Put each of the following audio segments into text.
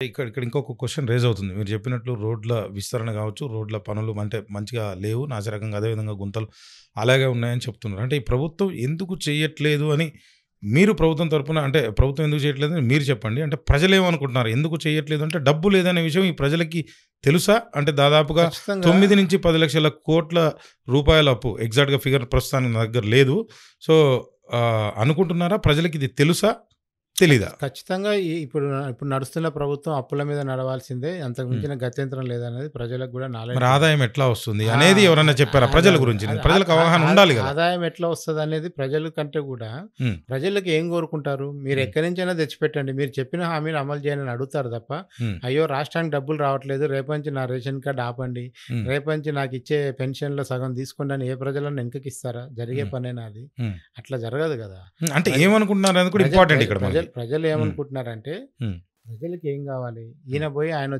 ఇక్కడ ఇక్కడ ఇంకొక క్వెషన్ రైజ్ అవుతుంది. మీరు చెప్పినట్లు రోడ్ల విస్తరణ గావచ్చు, రోడ్ల పనులు అంటే మంచిగా లేవు. నాసిరకంగా అదేవిధంగా గుంతలు అలాగే ఉన్నాయని చెప్తున్నారు. అంటే ఈ ప్రభుత్వం ఎందుకు చేయట్లేదు అని మీరు ప్రభుత్వం తరపున అంటే ప్రభుత్వం ఎందుకు చేయట్లేదని మీరు చెప్పండి. అంటే ప్రజలేమనుకుంటున్నారు? ఎందుకు చేయట్లేదు అంటే డబ్బు లేదనే విషయం ఈ ప్రజలకి తెలుసా? అంటే దాదాపుగా ఖచ్చితంగా 9-10 లక్షల కోట్ల రూపాయల అప్పు ఎగ్జాక్ట్‌గా ఫిగర్ ప్రస్తుతానికి నా దగ్గర లేదు. సో, అనుకుంటున్నారా? ప్రజలకి ఇది తెలుసా? తెలీదా? ఖచ్చితంగా ఇప్పుడు నడుస్తున్న ప్రభుత్వం అప్పుల మీద నడవాల్సిందే. అంతకు హ్మ్. మించిన గత్యంతరం లేదనేది ప్రజలకు కూడా మరి నాలెడ్జ్ ఉంది. ఆదాయం ఎట్లా వస్తుంది ఆ! అనేది ఎవరన్నా చెప్పారా? అదే ప్రజల అదే. గురించి. అది ప్రజలకు అవగాహన ఉండాలి గదా! ఆదాయం ఎట్లా వస్తదనేది ప్రజల కంటే కూడా హ్మ్. ప్రజలకు ఏం కోరుకుంటారు? మీరు హ్మ్. ఎక్కడి నుంచైనా తెచ్చిపెట్టండి. మీరు చెప్పిన హామీలు అమలు చేయండి అని అడుగుతారు తప్ప, హ్మ్. అయ్యో! రాష్ట్రానికి డబ్బులు రావట్లేదు. రేపటి నుంచి నా రేషన్ కార్డ్ ఆపండి. హ్మ్. రేపటి నుంచి నాకు ఇచ్చే పెన్షన్‌లో సగం తీసుకోండి అని ఏ ప్రజలన్నా వెనకకిస్తారా? జరిగే హ్మ్. పనేనా అది? హ్మ్. అట్లా జరగదు కదా! హ్మ్. అంటే ప్రజ ఏమనుకుంటున్నారు అనేది కూడా ప్రజలు ఇంపార్టెంట్ ప్రజ ఇక్కడ ప్రజలు మనకి. ప్రజలు హ్మ్. ఏమనుకుంటున్నారంటే, హ్మ్. ప్రజలకి ఏం కావాలి? హ్మ్. ఈయన పోయి ఆయన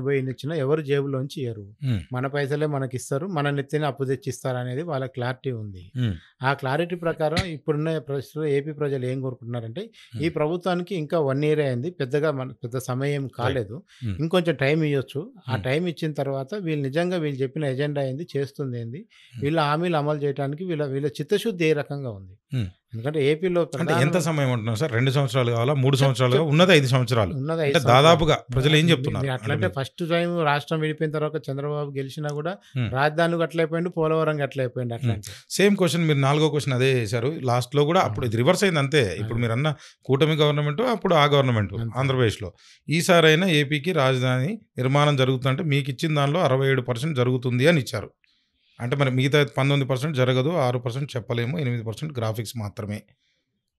పోయి ఈయనొచ్చినా ఎవరు జేబులోంచి ఇయ్యరు. హ్మ్. మన పైసలే మనకిస్తారు. మన నెత్తిన అప్పు తెచ్చిస్తారనేది వాళ్ళ క్లారిటీ ఉంది. హ్మ్. ఆ క్లారిటీ ప్రకారం ఇప్పుడున్న పరిస్థితుల్లో ఏపీ ప్రజలు ఏం కోరుకుంటున్నారంటే, ఈ హ్మ్. ప్రభుత్వానికి ఇంకా 1 ఇయరే అయింది. పెద్ద సమయం ఏం రైట్. కాలేదు. హ్మ్. ఇంకొంచెం టైం ఇయ్యొచ్చు. ఆ హ్మ్. టైం ఇచ్చిన తర్వాత వీళ్ళు చెప్పిన ఎజెండా ఏంది? చేస్తుందేంది? హ్మ్. వీళ్ళ హామీలు అమలు చేయడానికి వీళ్ళ చిత్తశుద్ధి ఏ రకంగా ఉంది? హ్మ్. ఎందుకంటే ఏపీలో అంటే ఎంత సమయం అంటున్నారు సార్? 2 సంవత్సరాలు కావాలా? 3 చెప్ సంవత్సరాలుగా? చెప్ ఉన్నది 5 సంవత్సరాలు. ఉన్నది 5 అంటే సంవత్సరాలు. దాదాపుగా ప్రజలు ఏం చెప్తున్నారు? మీరు అంటే అట్లంటే మీరు ఫస్ట్ టైమ్ రాష్ట్రం విడిపోయిన తర్వాత చంద్రబాబు గెలిచినా కూడా హ్మ్. రాజధాని గట్లయిపోయిండు, పోలవరం గట్లయిపోయిండు హ్మ్. అట్లాంటి. సేమ్ క్వెషన్ మీరు నాలుగో క్వెషన్ అదే చేశారు. లాస్ట్‌లో కూడా ఆ! అప్పుడు ఇది రివర్స్ అయింది అంతే. ఇప్పుడు అదే. మీరన్న కూటమి గవర్నమెంటు, అప్పుడు ఆ గవర్నమెంటు అంతే. ఆంధ్రప్రదేశ్‌లో. ఈసారైనా ఏపీకి రాజధాని నిర్మాణం జరుగుతుందంటే మీకిచ్చిన దానిలో 67% జరుగుతుంది అని ఇచ్చారు. అంటే మరి మిగతా 19% జరగదు. 6% చెప్పలేము. 8% గ్రాఫిక్స్ మాత్రమే.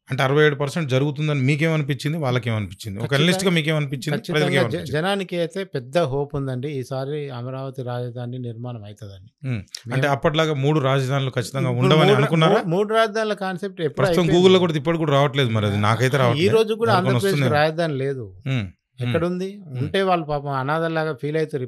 అంటే 67% జరుగుతుందని మీకేమనిపించింది? వాళ్ళకేమనిపించింది? ఒక ఖచ్చితంగా అనలిస్ట్‌గా మీకేమనిపించింది? ఖచ్చితంగా ప్రజలకేమనిపించింది? జనానికి అయితే పెద్ద హోప్ ఉందండి. ఈసారి అమరావతి రాజధాని నిర్మాణం అయితదని. హ్మ్. అంటే మేము అప్పట్లాగా 3 రాజధానులు ఖచ్చితంగా ఇప్పుడు ఉండవని అనుకున్నారా? 3 రాజధానుల కాన్సెప్ట్ ఎప్పుడో ప్రస్తుతం అయిపోయింది. గూగుల్‌లో కూడా ఇప్పటికి కూడా రావట్లేదు మరి అది. నాకైతే ఈ రావట్లే. రోజు కూడా ఎవరికైనా ఆంధ్రప్రదేశ్‌కి వస్తుందేమో. రాజధాని లేదు. హ్మ్. హ్మ్. ఎక్కడుంది? హ్మ్. ఉంటే వాళ్ళు పాపం అనాథల్లాగా ఫీల్ అయితుర్రు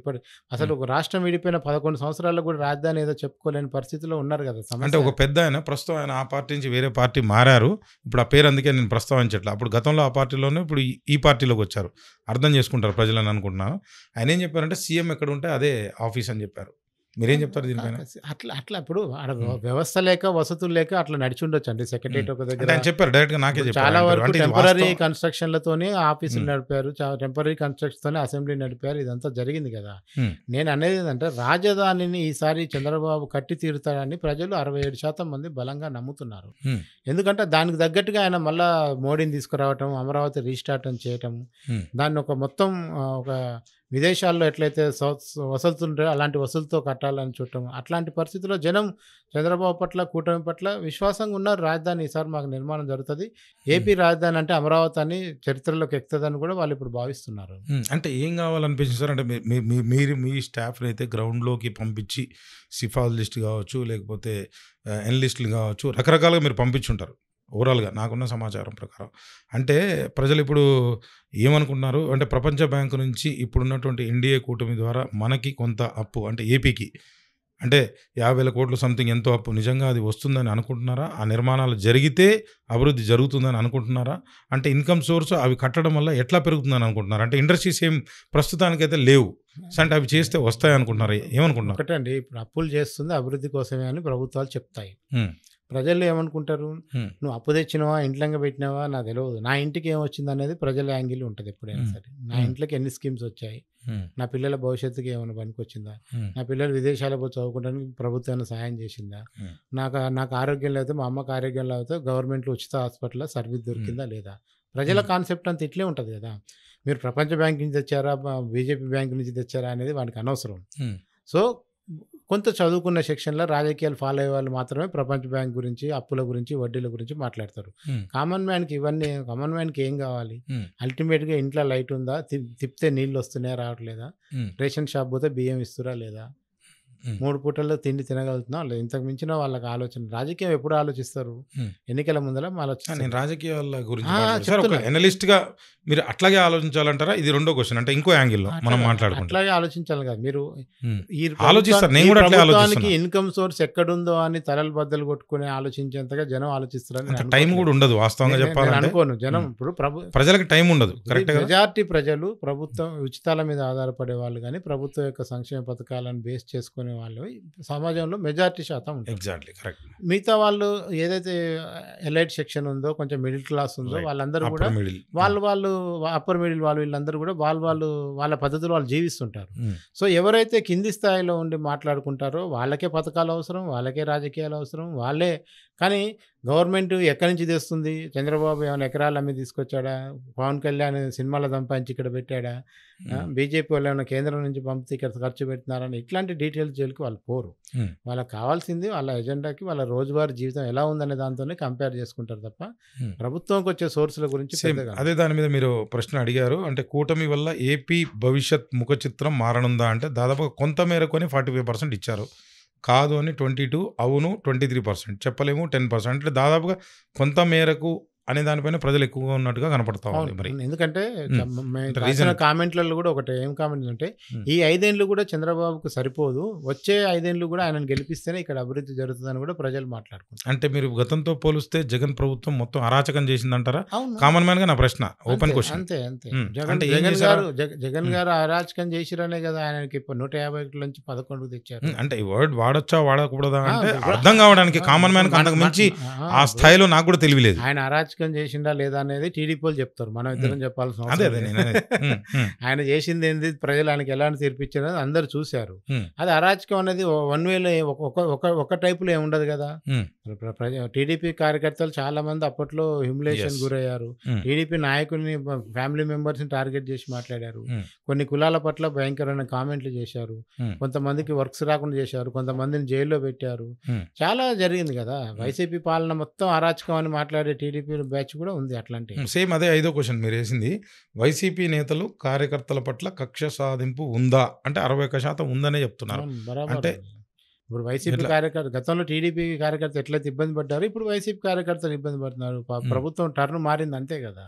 అసలు హ్మ్. ఒక రాష్ట్రం విడిపోయిన 11 సంవత్సరాల్లో కూడా రాజధాని ఏదో చెప్పుకోలేని పరిస్థితిలో ఉన్నారు గదా! అంటే సమస్య. ఒక పెద్దాయన ప్రస్తుతం ఆయన ఆ పార్టీ నుంచి వేరే పార్టీ మారారు. ఇప్పుడు ఆ పేరు అందుకే నేను ప్రస్తావించట్లా. అప్పుడు గతంలో ఆ పార్టీలోనే ఇప్పుడు ఈ పార్టీలోకొచ్చారు. అర్థం చేసుకుంటారు ప్రజలని అనుకుంటున్నాను. ఆయనేం చెప్పారంటే సీఎం ఎక్కడుంటే అదే ఆఫీస్ అని చెప్పారు. మీరేం చెప్తారు దీనిపైన? అట్లా అట్లా ఇప్పుడు ఆడ హ్మ్. వ్యవస్థ లేక, వసతులు లేక అట్లా నడిచుండొచ్చండి. హ్మ్. సెక్రటేరియట్ ఒక అంటే దగ్గర ఆయన చెప్పారు. డైరెక్ట్‌గా నాకే ఇప్పుడు చెప్పారు. చాలా ఆయన పేరు. వరకు అంటే ఇది టెంపరరీ వాస్తవం. కన్‌స్ట్రక్షన్‌లతోనే ఆఫీసులు హ్మ్. నడిపారు. టెంపరరీ కన్‌స్ట్రక్షన్స్‌తోనే అసెంబ్లీ నడిపారు. ఇదంతా జరిగింది గదా! హ్మ్. నేననేదేంటంటే రాజధానిని ఈసారి చంద్రబాబు కట్టి తీరుతాడని ప్రజలు 67% మంది బలంగా నమ్ముతున్నారు. హ్మ్. ఎందుకంటే దానికి తగ్గట్టుగా ఆయన మళ్ళా మోడీని తీసుకురావటం, అమరావతి రీస్టార్ట్ చేయటం, హ్మ్. దాన్ని ఒక మొత్తం ఒక విదేశాల్లో ఎట్లయితే వసతులుంటాయో అలాంటి వసతులతో కట్టాలని చూడటం. అట్లాంటి పరిస్థితిలో జనం చంద్రబాబు పట్ల, కూటమి పట్ల విశ్వాసంగా ఉన్నారు. రాజధాని ఈసారి మాకు నిర్మాణం జరుగుతది. హ్మ్. ఏపీ రాజధాని అంటే అమరావతి అని చరిత్రలోకి ఎక్కుతదని కూడా వాళ్ళిప్పుడు భావిస్తున్నారు. హ్మ్. అంటే ఏం గావాలనిపించింది సార్? అంటే మీ మీ మీ మీరు మీ స్టాఫ్‌నైతే గ్రౌండ్‌లోకి పంపించి సిఫార్సు లిస్ట్ గావచ్చు, లేకపోతే ఎనలిస్ట్‌లు గావచ్చు, రకరకాలుగా మీరు పంపించుంటారు. ఓవరాల్‌గా నాకున్న సమాచారం ప్రకారం. అంటే ప్రజలిప్పుడు ఏమనుకుంటున్నారు? అంటే ప్రపంచ బ్యాంక్ నుంచి ఇప్పుడున్నటువంటి ఎన్‌డీఏ కూటమి ద్వారా మనకి కొంత అప్పు అంటే ఏపీకి అంటే 50,000 కోట్లు సంథింగ్ ఎంతో అప్పు నిజంగా అది వస్తుందని అనుకుంటున్నారా? ఆ నిర్మాణాలు జరిగితే అభివృద్ధి జరుగుతుందని అనుకుంటున్నారా? అంటే ఇన్‌కమ్ సోర్స్ అవి కట్టడం వల్ల ఎట్లా పెరుగుతుందని అనుకుంటున్నారు? అంటే ఇండస్ట్రీస్ ఏం ప్రస్తుతానికైతే లేవు. అంటే అవి చేస్తే వస్తాయనుకుంటున్నారా? ఏమనుకుంటున్నారు? ఒకటండి ఇప్పుడు అప్పులు చేస్తుంది అభివృద్ధి కోసమే అని ప్రభుత్వాలు చెప్తాయి. హ్మ్. ప్రజలు ఏమనుకుంటారు? హ్మ్. నువ్వు అప్పు తెచ్చినవా, ఇంట్లోకి పెట్టినావా నాకు తెలవదు. నా ఇంటికి ఏమొచ్చిందనేది ప్రజల యాంగిల్ ఉంటది ఎప్పుడైనా హ్మ్. సరే. నా హ్మ్. ఇంట్లోకి ఎన్ని స్కీమ్స్ వచ్చాయి? హ్మ్. నా పిల్లల భవిష్యత్తుకి ఏమైనా పనికొచ్చిందా? హ్మ్. నా పిల్లలు విదేశాలకు పోయి చదువుకోవడానికి ప్రభుత్వం ఏమైనా సహాయం చేసిందా? హ్మ్. నాకు ఆరోగ్యం లేకపోతే మా అమ్మకి ఆరోగ్యం లేకపోతే గవర్నమెంట్‌లో ఉచిత హాస్పిటల్‌లో సర్వీస్ హ్మ్. దొరికిందా లేదా? ప్రజల హ్మ్. కాన్సెప్ట్ అంతా ఇట్లే ఉంటది గదా! మీరు ప్రపంచ బ్యాంక్ నుంచి తెచ్చారా? బీజేపీ బ్యాంక్ నుంచి తెచ్చారా? అనేది వానికి అనవసరం. హ్మ్. సో, కొంత చదువుకున్న సెక్షన్‌లో రాజకీయాలు ఫాలో అయ్యే వాళ్ళు మాత్రమే ప్రపంచ బ్యాంక్ గురించి, అప్పుల గురించి, వడ్డీల గురించి మాట్లాడతారు. హ్మ్. కామన్ మ్యాన్‌కి ఏం గావాలి? హ్మ్. అల్టిమేట్‌గా ఇంట్లో లైట్ ఉందా? తిప్పితే నీళ్లు వస్తున్నాయా? రావట్లేదా? హ్మ్. రేషన్ షాప్ పోతే బియ్యం ఇస్తుర్రా లేదా? 3 పూటల్లో తిండి తినగలుగుతున్నాం లేదు, ఇంతకు మించిన వాళ్ళకి ఆలోచన. రాజకీయం ఎప్పుడు ఆలోచిస్తారు? ఉమ్. ఎన్నికల ముందర నేను ఆలోచిస్తారు. రాజకీయాల గురించి ఆ, మాట్లాడుతున్నా. సార్, ఒక చెప్తున్నా. ఎనలిస్ట్ గా మీరు అట్లాగే ఆలోచించాలంటారా? ఇది రెండో క్వశ్చన్, అంటే ఇంకో యాంగిల్లో మనం మాట్లాడుకుంటాం. అట్లాగే ఆలోచించాలి కదా మీరు. ఈ ఆలోచిస్తారు, నేను ఈ కూడా అట్లే ప్రభుత్వానికి ఆలోచిస్తున్నా. ఇన్కమ్ సోర్స్ ఎక్కడుందో అని తలలు బద్దలు కొట్టుకుని ఆలోచించేంతగా జనం ఆలోచిస్తారని అంత నేను టైం అనుకోవట్లేదు. కూడా ఉండదు వాస్తవంగా నేను చెప్పాలంటే. అనుకోను. జనం ఉమ్. ఇప్పుడు ప్రజలకు టైం ఉండదు, కరెక్ట్ కదా? మెజారిటీ ప్రజలు ప్రభుత్వం ఉచితాల మీద ఆధారపడే వాళ్ళు కానీ ప్రభుత్వం యొక్క సంక్షేమ పథకాలను బేస్ చేసుకునే వాళ్ళు సమాజంలో మెజారిటీ శాతం ఉంటారు. Exactly correct. మిగతా వాళ్ళు ఏదైతే ఎలైట్ సెక్షన్ ఉందో, కొంచెం మిడిల్ క్లాస్ ఉందో, Right. వాళ్ళందరూ కూడా అప్పర్ మిడిల్. వాళ్ళు అప్పర్ మిడిల్ వాళ్ళు వీళ్ళందరూ కూడా వాళ్ళ పద్ధతులు వాళ్ళు జీవిస్తుంటారు. సో ఎవరైతే కింది స్థాయిలో ఉండి మాట్లాడుకుంటారో వాళ్ళకే పథకాలు అవసరం, వాళ్ళకే రాజకీయాలు అవసరం, వాళ్ళే. కానీ గవర్నమెంట్ ఎక్కడి నుంచి తెస్తుంది? చంద్రబాబు ఏమైనా ఎకరాలు అమ్మి తీసుకొచ్చాడా? పవన్ కళ్యాణ్ సినిమాల సంపాదించి ఇక్కడ పెట్టాడా? బీజేపీ వాళ్ళు ఏమైనా కేంద్రం నుంచి పంపితే ఇక్కడ ఖర్చు పెడుతున్నారని ఇట్లాంటి డీటెయిల్స్ జైలుకి వాళ్ళు పోరు. వాళ్ళకి కావాల్సింది వాళ్ళ ఎజెండాకి వాళ్ళ రోజువారీ జీవితం ఎలా ఉందనే దాంతోనే కంపేర్ చేసుకుంటారు తప్ప ప్రభుత్వంకి వచ్చే సోర్సుల గురించి పెద్దగా. అదే దాని మీద మీరు ప్రశ్న అడిగారు. అంటే కూటమి వల్ల ఏపీ భవిష్యత్ ముఖ చిత్రం మారనుందా అంటే దాదాపుగా కొంత మేరకు అని 45% ఇచ్చారు, కాదు అని 22%, అవును 23%, చెప్పలేము 10%. అంటే దాదాపుగా కొంత మేరకు అనే దానిపైన ప్రజలు ఎక్కువగా ఉన్నట్టుగా కనపడతా ఉంది. మరి ఎందుకంటే రీజన్ కామెంట్లలో కూడా ఒకటి ఏం కామెంట్ అంటే ఈ 5 ఏళ్ళు కూడా చంద్రబాబుకు సరిపోదు, వచ్చే 5 ఏళ్ళు కూడా ఆయనను గెలిపిస్తేనే ఇక్కడ అభివృద్ధి జరుగుతుందని కూడా ప్రజలు మాట్లాడుకుంటారు. అంటే మీరు గతంతో పోలిస్తే జగన్ ప్రభుత్వం మొత్తం అరాచకం చేసిందంటారా? అవును. కామన్ మ్యాన్ గా నా ప్రశ్న, ఓపెన్ క్వశ్చన్. అంతే అంటే ఏం చేశారు? జగన్ గారు అరాచకం చేసిరనే కదా ఆయనకి ఇప్పుడు 151 నుంచి 11కు తెచ్చారు. అంటే ఈ వర్డ్ వాడొచ్చా వాడకూడదా అంటే అర్థం కావడానికి కామన్ మ్యాన్ అంతకు మించి ఆ స్థాయిలో నాకు కూడా తెలియలేదు. ఆయన అరాచకం చేసిండా లేదా అనేది టీడీపీ వాళ్ళు చెప్తారు, మనం ఇద్దరం చెప్పాల్సిన అదే అవసరం అదే లేదు. నేను ఆయన చేసింది ఏంది, ప్రజలు ఆయనకి ఎలాంటి తీర్పిచ్చారో అందరు చూశారు. అది అరాచకం అనేది వన్ వేలో ఒక టైపులో ఏమి ఉండదు కదా. టీడీపీ కార్యకర్తలు చాలా మంది అప్పట్లో హ్యూమిలేషన్ గురయ్యారు. టీడీపీ నాయకుల్ని, ఫ్యామిలీ మెంబర్స్ ని టార్గెట్ చేసి మాట్లాడారు. కొన్ని కులాల పట్ల భయంకరమైన కామెంట్లు చేశారు. కొంతమందికి వర్క్స్ రాకుండా చేశారు. కొంతమందిని జైల్లో పెట్టారు. చాలా జరిగింది కదా. వైసీపీ పాలన మొత్తం అరాచకం అని మాట్లాడే టీడీపీ బ్యాచ్ కూడా ఉంది అట్లాంటి. సేమ్ అదే 5వ క్వశ్చన్ మీరు వేసింది. వైసీపీ నేతలు కార్యకర్తల పట్ల కక్ష సాధింపు ఉందా అంటే 61% ఉందనే చెప్తున్నారు. అంటే ఇప్పుడు వైసీపీ కార్యకర్త గతంలో టీడీపీ కార్యకర్త ఎట్లయితే ఇబ్బంది పడ్డారు, ఇప్పుడు వైసీపీ కార్యకర్తలు ఇబ్బంది పడుతున్నారు. ప్రభుత్వం టర్న్ మారింది అంతే కదా.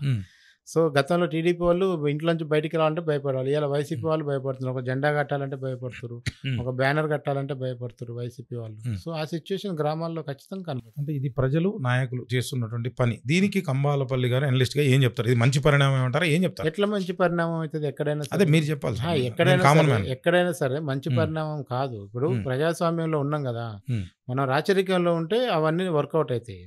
సో గతంలో టీడీపీ వాళ్ళు ఇంట్లోంచి బయటికి రావాలంటే భయపడాలి, ఇలా వైసీపీ వాళ్ళు భయపడుతున్నారు. ఒక జెండా కట్టాలంటే భయపడుతున్నారు, ఒక బ్యానర్ కట్టాలంటే భయపడుతున్నారు వైసీపీ వాళ్ళు. సో ఆ సిచ్యువేషన్ గ్రామాల్లో ఖచ్చితంగా కనబడుతుంది. అంటే ఇది ప్రజలు నాయకులు చేస్తున్నటువంటి పని. దీనికి కంబాలపల్లి గారు అనలిస్ట్ గా ఏం చెప్తారు? ఇది మంచి పరిణామం ఏమంటారా? ఏం చెప్తారు? ఎట్లా మంచి పరిణామం అవుతుంది? ఎక్కడైనా అదే మీరు చెప్పాలి. ఎక్కడైనా సరే మంచి పరిణామం కాదు. ఇప్పుడు ప్రజాస్వామ్యంలో ఉన్నాం కదా, మనం రాచరికంలో ఉంటే అవన్నీ వర్కౌట్ అవుతాయి.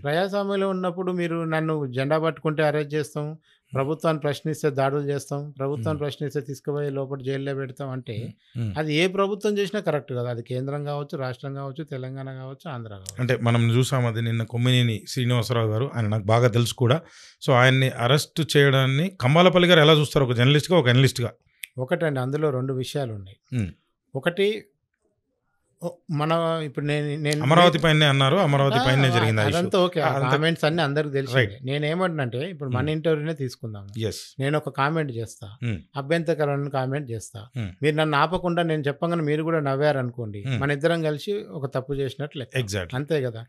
ప్రజాస్వామ్యంలో ఉన్నప్పుడు మీరు నన్ను జెండా పట్టుకుంటే అరెస్ట్ చేస్తాం, ప్రభుత్వాన్ని ప్రశ్నిస్తే దాడులు చేస్తాం, ప్రభుత్వాన్ని ప్రశ్నిస్తే తీసుకుపోయి లోపల జైల్లో పెడతాం అంటే అది ఏ ప్రభుత్వం చేసినా కరెక్ట్ కదా. అది కేంద్రం కావచ్చు, రాష్ట్రం కావచ్చు, తెలంగాణ కావచ్చు, ఆంధ్ర కావచ్చు. అంటే మనం చూసాం అది నిన్న కొమ్మినేని శ్రీనివాసరావు గారు, ఆయన నాకు బాగా తెలుసు కూడా. సో ఆయన్ని అరెస్ట్ చేయడాన్ని కంబాలపల్లి గారు ఎలా చూస్తారు ఒక జర్నలిస్ట్గా, ఒక అనలిస్ట్గా? ఒకటండి, అందులో 2 విషయాలు ఉన్నాయి. ఒకటి, మన ఇప్పుడు నేను అమరావతి పైన అన్నారు, అమరావతి పైన జరిగింది అదంతా ఓకే, కామెంట్స్ అన్ని అందరికి తెలిసి. నేనేమంటున్నంటే ఇప్పుడు మన ఇంటర్వ్యూనే తీసుకుందాం. నేను ఒక కామెంట్ చేస్తా, అభ్యంతరకరమైన కామెంట్ చేస్తా, మీరు నన్ను ఆపకుండా నేను చెప్పగానే మీరు కూడా నవ్వారనుకోండి, మన ఇద్దరం కలిసి ఒక తప్పు చేసినట్లు అంతే కదా.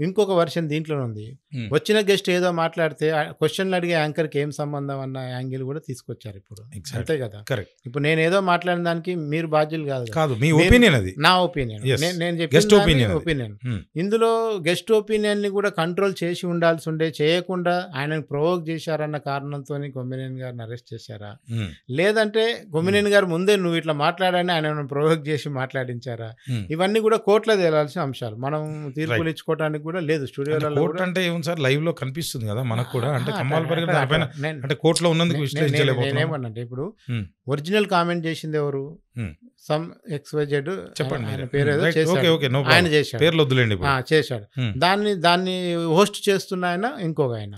ఇంకొక వర్షన్ దీంట్లో ఉంది. వచ్చిన గెస్ట్ ఏదో మాట్లాడితే క్వశ్చన్లు అడిగే యాంకర్కి ఏం సంబంధం అన్న యాంగిల్ కూడా తీసుకొచ్చారు ఇప్పుడు. అంతే కదా. ఇప్పుడు నేను ఏదో మాట్లాడిన దానికి మీరు బాధ్యులు కాదు, మీ ఒపీనియన్, అది నా ఒపీనియన్, నేను చెప్పిన ఒపీనియన్. ఇందులో గెస్ట్ ఒపీనియన్ ని కూడా కంట్రోల్ చేసి ఉండాల్సి ఉండే, చేయకుండా ఆయనను ప్రొవోక్ చేశారన్న కారణంతో కొమ్మినేని గారిని అరెస్ట్ చేశారా, లేదంటే కొమ్మినేని గారు ముందే నువ్వు ఇట్లా మాట్లాడని ఆయన ప్రొవోక్ చేసి మాట్లాడించారా? ఇవన్నీ కూడా కోర్టులో తేలాల్సిన అంశాలు. మనం తీర్పులు ఇచ్చుకోవడానికి కూడా లేదు స్టూడియోలో. అంటే ఏముంది సార్, లైవ్ లో కనిపిస్తుంది కదా మనకు కూడా. అంటే కంబాలపల్లి గారు అంటే కోర్టులో ఉన్నందుకు విశ్లేషించలేకపోతున్నాను. నేనేమన్నంటే ఇప్పుడు ఒరిజినల్ కామెంట్ చేసింది ఎవరు? సమ్ XYZ చెప్పండి, ఆయన పేరు ఏదో చేశాడు, ఆయన చేశాడు, పేర్లు వద్దులేండి, చేశాడు. దాన్ని హోస్ట్ చేస్తున్న ఆయన ఇంకొక ఆయన.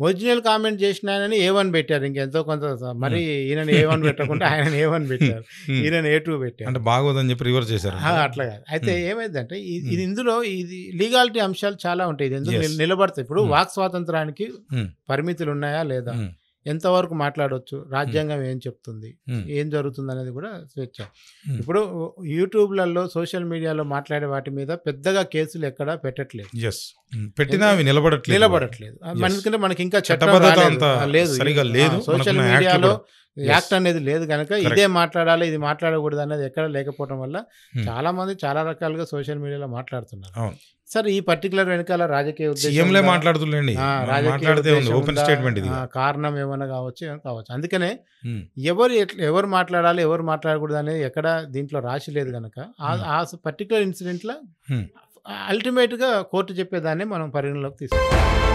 ఒరిజినల్ కామెంట్ చేసిన ఆయనని A1 పెట్టారు, ఇంకెంతో కొంత. మరి ఈయన A1 పెట్టకుండా ఆయన A1 పెట్టారు, ఈయన A2 పెట్టారు. అంటే బాగోదని చెప్పి రివర్స్ చేశారు. అట్లా కాదు. అయితే ఏమైందంటే ఇది ఇందులో ఇది లీగాలిటీ అంశాలు చాలా ఉంటాయి. ఇది ఎందుకు నిలబడతాయి. ఇప్పుడు వాక్ స్వాతంత్రానికి పరిమితులు ఉన్నాయా లేదా? ఎంతవరకు మాట్లాడవచ్చు, రాజ్యాంగం ఏం చెప్తుంది, ఏం జరుగుతుంది అనేది కూడా స్వేచ్ఛ. ఇప్పుడు యూట్యూబ్లలో సోషల్ మీడియాలో మాట్లాడే వాటి మీద పెద్దగా కేసులు ఎక్కడా పెట్టట్లేదు, పెట్టినా అవి నిలబడట్లేదు. ఎందుకంటే మనకి ఇంకా చట్టం లేదు, సోషల్ మీడియాలో యాక్ట్ అనేది లేదు కనుక ఇదే మాట్లాడాలి, ఇది మాట్లాడకూడదు అనేది ఎక్కడ లేకపోవడం వల్ల చాలా మంది చాలా రకాలుగా సోషల్ మీడియాలో మాట్లాడుతున్నారు. సరే, ఈ పర్టికులర్ వెనకాల రాజకీయ ఉద్దేశం కారణం ఏమైనా కావచ్చు. అందుకనే ఎవరు మాట్లాడాలి, ఎవరు మాట్లాడకూడదు అనేది ఎక్కడ దీంట్లో రాసి లేదు కనుక ఆ పర్టికులర్ ఇన్సిడెంట్లో అల్టిమేట్గా కోర్టు చెప్పేదాన్ని మనం పరిగణలోకి తీసుకోవాలి.